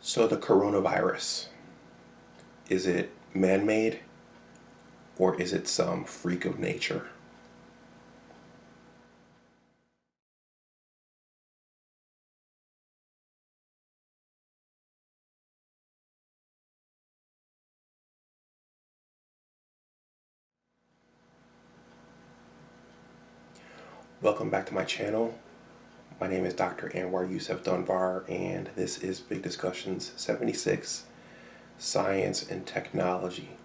So the coronavirus, is it man-made or is it some freak of nature? Welcome back to my channel. My name is Dr. Anwar Yusuf Dunbar, and this is Big Discussions 76, Science and Technology.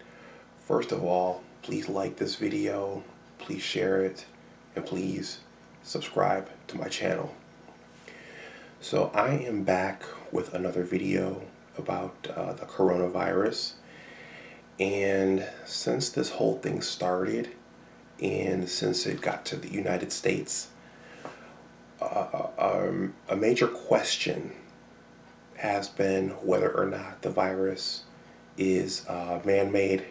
First of all, please like this video, please share it, and please subscribe to my channel. So I am back with another video about the coronavirus. And since this whole thing started, and since it got to the United States, a major question has been whether or not the virus is man-made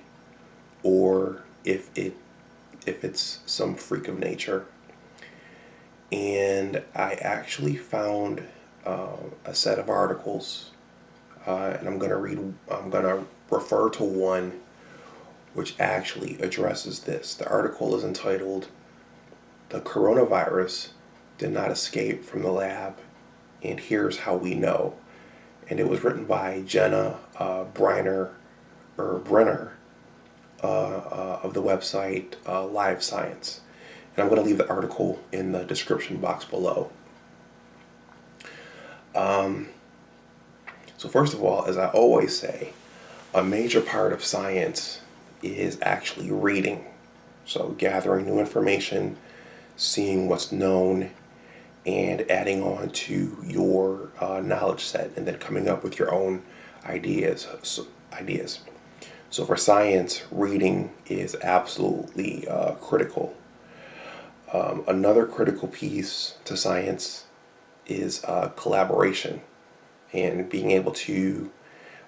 or if it's some freak of nature. And I actually found a set of articles, and I'm gonna refer to one which actually addresses this. The article is entitled, "The Coronavirus Did Not Escape from the Lab, and Here's How We Know." And it was written by Jenna Brenner of the website Live Science. And I'm going to leave the article in the description box below. So first of all, as I always say, a major part of science is actually reading. So gathering new information, seeing what's known, and adding on to your knowledge set, and then coming up with your own ideas. So for science, reading is absolutely critical. Another critical piece to science is collaboration, and being able to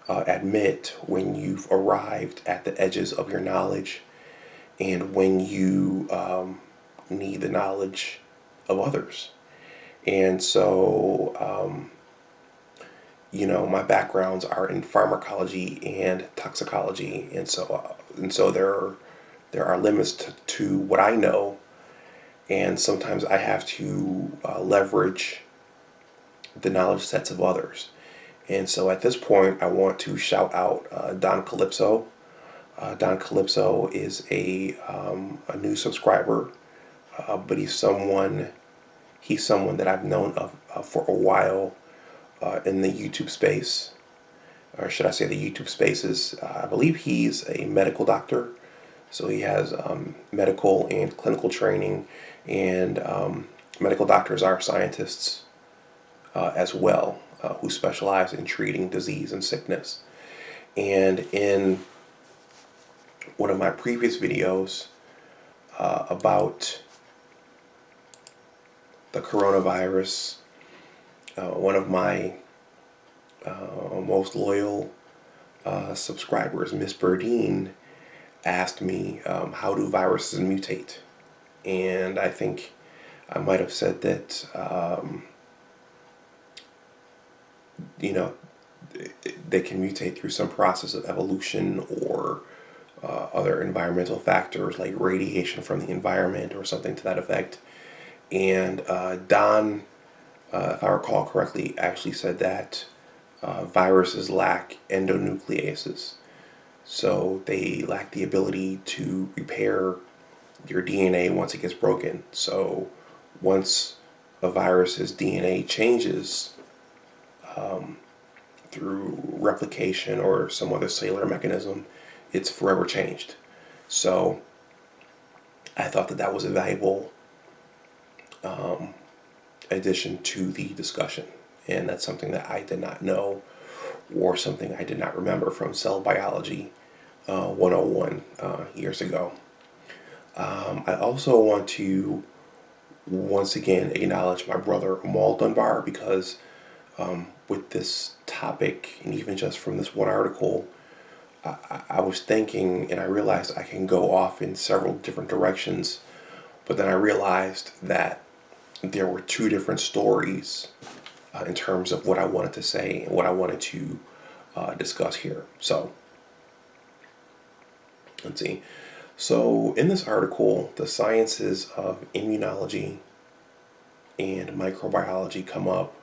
admit when you've arrived at the edges of your knowledge and when you need the knowledge of others. And so, my backgrounds are in pharmacology and toxicology, and so there are limits to what I know, and sometimes I have to leverage the knowledge sets of others. And so at this point, I want to shout out Don Calypso. Don Calypso is a new subscriber, but he's someone that I've known of for a while in the YouTube space, or should I say the YouTube spaces. I believe he's a medical doctor, so he has medical and clinical training, and medical doctors are scientists as well, who specialize in treating disease and sickness. And in one of my previous videos about the coronavirus, one of my most loyal subscribers, Miss Burdine, asked me, how do viruses mutate? And I think I might have said that they can mutate through some process of evolution or other environmental factors like radiation from the environment or something to that effect. And Don, if I recall correctly, actually said that viruses lack endonucleases. So they lack the ability to repair your DNA once it gets broken. So once a virus's DNA changes through replication or some other cellular mechanism, it's forever changed. So I thought that was a valuable addition to the discussion, and that's something that I did not know, or something I did not remember from cell biology 101 years ago. I also want to once again acknowledge my brother Amal Dunbar, because with this topic, and even just from this one article, I was thinking, and I realized I can go off in several different directions, but then I realized that there were two different stories in terms of what I wanted to say and what I wanted to discuss here. So let's see. So in this article, the sciences of immunology and microbiology come up,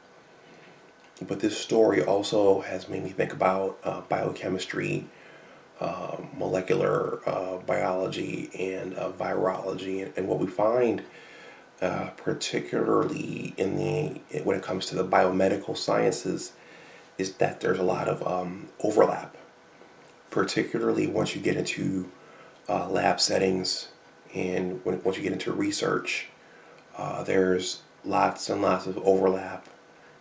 but this story also has made me think about biochemistry, molecular biology, and virology. And what we find, particularly when it comes to the biomedical sciences, is that there's a lot of overlap, particularly once you get into lab settings and once you get into research. There's lots and lots of overlap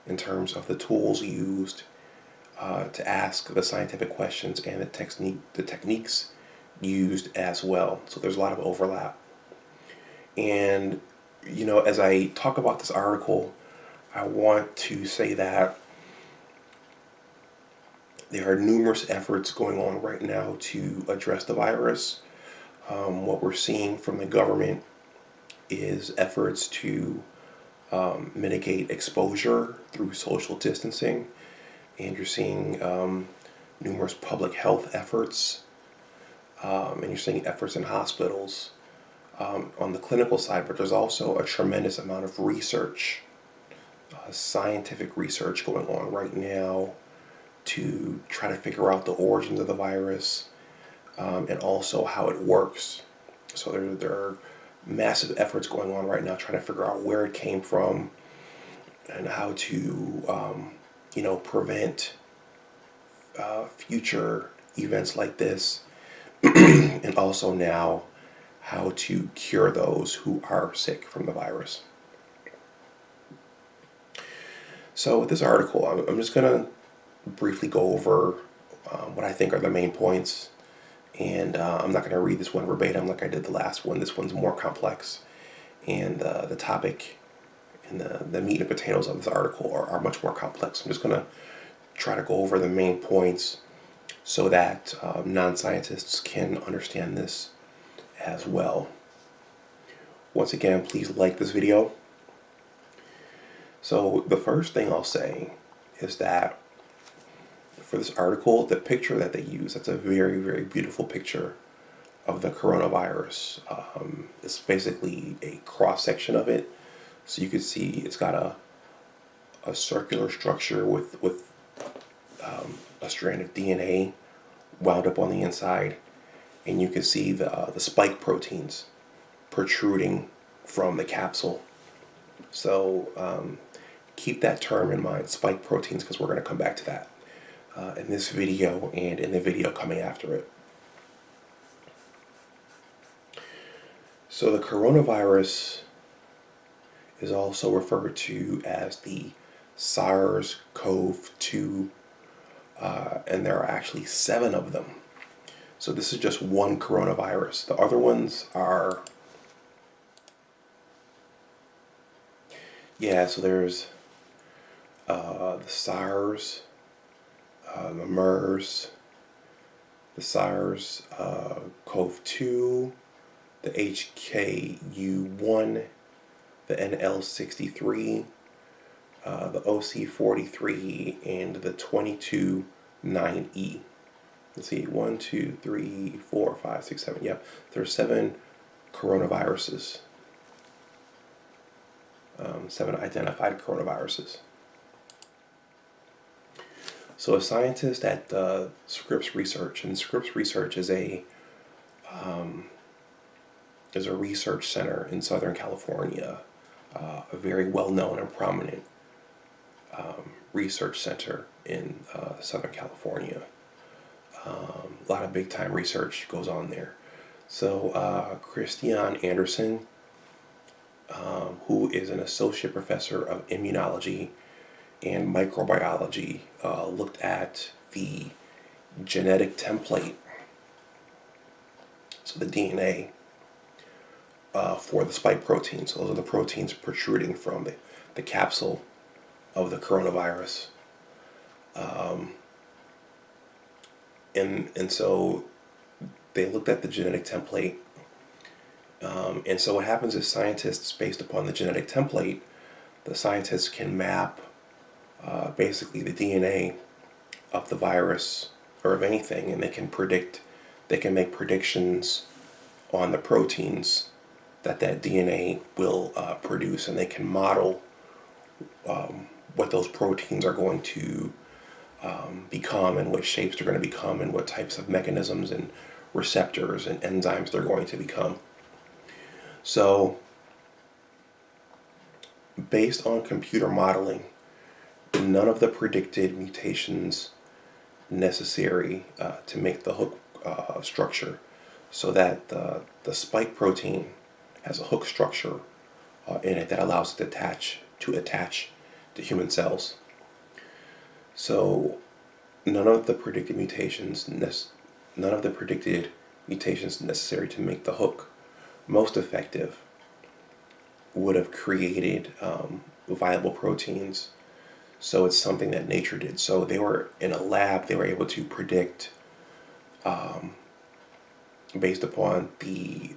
in terms of the tools used to ask the scientific questions and the techniques used as well. So there's a lot of overlap. And as I talk about this article, I want to say that there are numerous efforts going on right now to address the virus. What we're seeing from the government is efforts to mitigate exposure through social distancing, and you're seeing numerous public health efforts, and you're seeing efforts in hospitals on the clinical side, but there's also a tremendous amount of research, scientific research going on right now to try to figure out the origins of the virus, and also how it works. So there are massive efforts going on right now trying to figure out where it came from and how to prevent future events like this, and also now how to cure those who are sick from the virus. So with this article, I'm just going to briefly go over what I think are the main points. And I'm not going to read this one verbatim like I did the last one. This one's more complex. And the topic and the meat and potatoes of this article are much more complex. I'm just going to try to go over the main points so that non-scientists can understand this as well. Once again, please like this video. So the first thing I'll say is that for this article, the picture that they use, that's a very, very beautiful picture of the coronavirus. It's basically a cross-section of it. So you can see it's got a circular structure with a strand of DNA wound up on the inside. And you can see the spike proteins protruding from the capsule. So keep that term in mind, spike proteins, because we're going to come back to that in this video and in the video coming after it. So the coronavirus is also referred to as the SARS-CoV-2, and there are actually 7 of them. So this is just one coronavirus. The other ones are, so there's the SARS, the MERS, the SARS-CoV-2, the HKU1, the NL63, the OC43, and the 22.9E. Let's see, 1, 2, 3, 4, 5, 6, 7. Yep, there's 7 coronaviruses, 7 identified coronaviruses. So a scientist at Scripps Research, and Scripps Research is a research center in Southern California, a very well-known and prominent research center in Southern California. A lot of big-time research goes on there. So Christian Anderson, who is an associate professor of immunology and microbiology, looked at the genetic template, so the DNA, for the spike proteins. So those are the proteins protruding from the capsule of the coronavirus. And so they looked at the genetic template. And so what happens is scientists, based upon the genetic template, the scientists can map basically the DNA of the virus or of anything, and they can make predictions on the proteins that DNA will produce, and they can model what those proteins are going to become, and what shapes they're going to become, and what types of mechanisms and receptors and enzymes they're going to become. So, based on computer modeling, none of the predicted mutations necessary to make the hook structure, so that the spike protein has a hook structure in it that allows it to attach to human cells. So none of the predicted mutations necessary to make the hook most effective would have created viable proteins. So it's something that nature did. So they were in a lab, they were able to predict, based upon the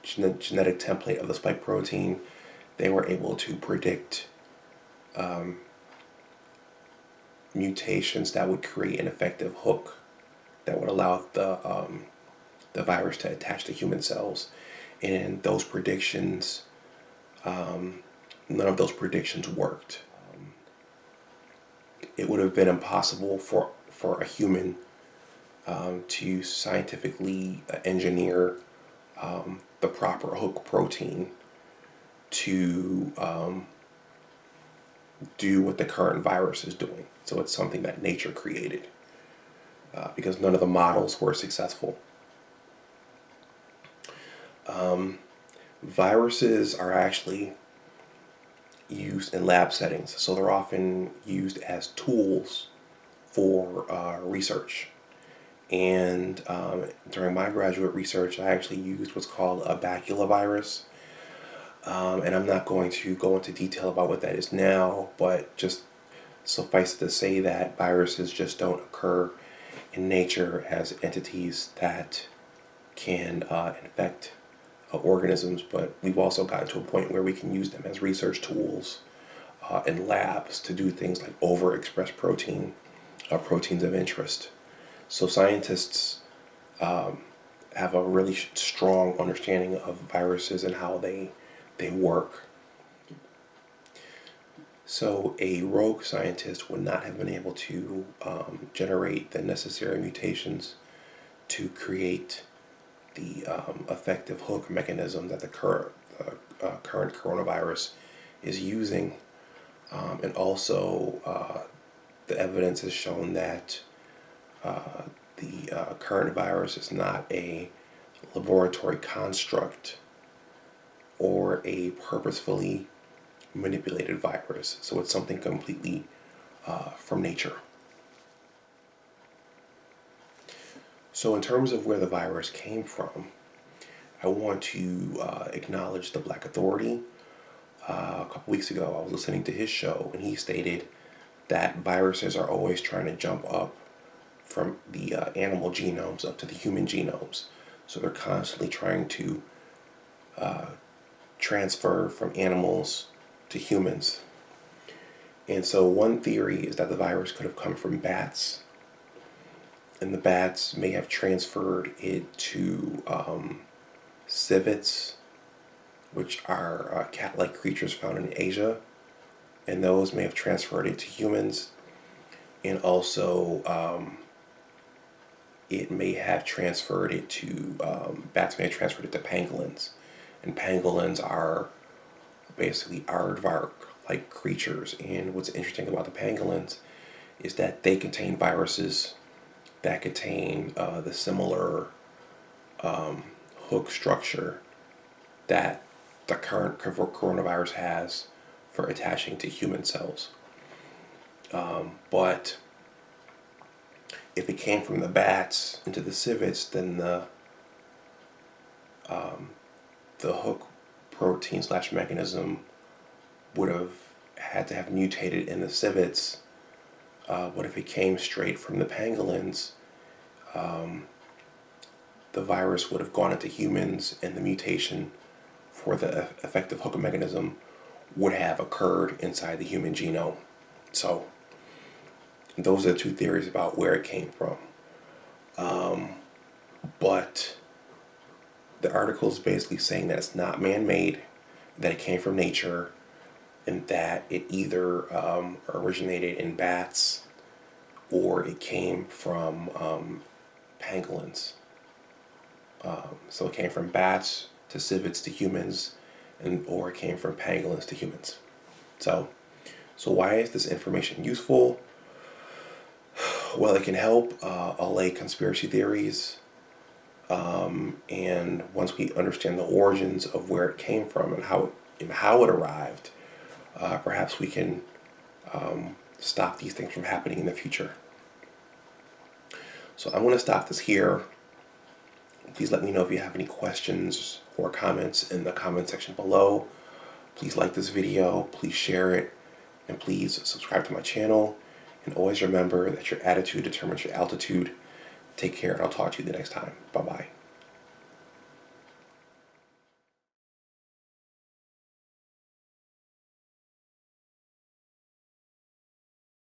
genetic template of the spike protein, they were able to predict mutations that would create an effective hook that would allow the virus to attach to human cells. And those predictions, none of those predictions worked. It would have been impossible for a human to scientifically engineer the proper hook protein to do what the current virus is doing. So it's something that nature created because none of the models were successful. Viruses are actually used in lab settings, so they're often used as tools for research. And during my graduate research, I actually used what's called a baculovirus. And I'm not going to go into detail about what that is now, but just suffice it to say that viruses just don't occur in nature as entities that can infect organisms, but we've also gotten to a point where we can use them as research tools in labs to do things like overexpress proteins of interest. So scientists have a really strong understanding of viruses and how they work. So a rogue scientist would not have been able to generate the necessary mutations to create the effective hook mechanism that the current coronavirus is using. And also, the evidence has shown that the current virus is not a laboratory construct or a purposefully manipulated virus. So it's something completely from nature. So in terms of where the virus came from, I want to acknowledge the Black Authority. A couple weeks ago, I was listening to his show, and he stated that viruses are always trying to jump up from the animal genomes up to the human genomes. So they're constantly trying to transfer from animals to humans. And so one theory is that the virus could have come from bats, and the bats may have transferred it to civets, which are cat-like creatures found in Asia, and those may have transferred it to humans. And also, it may have transferred it to, bats may have transferred it to pangolins. And pangolins are basically aardvark-like creatures. And what's interesting about the pangolins is that they contain viruses that contain the similar hook structure that the current coronavirus has for attaching to human cells. But if it came from the bats into the civets, then the hook protein / mechanism would have had to have mutated in the civets. But if it came straight from the pangolins, the virus would have gone into humans, and the mutation for the effective hook mechanism would have occurred inside the human genome. So those are the two theories about where it came from. But the article is basically saying that it's not man-made, that it came from nature, and that it either originated in bats or it came from pangolins. So it came from bats to civets to humans, or it came from pangolins to humans. So why is this information useful? Well, it can help allay conspiracy theories. And once we understand the origins of where it came from and how it arrived, perhaps we can stop these things from happening in the future. So I'm going to stop this here. Please let me know if you have any questions or comments in the comment section below. Please like this video, please share it, and please subscribe to my channel. And always remember that your attitude determines your altitude. Take care, and I'll talk to you the next time. Bye-bye.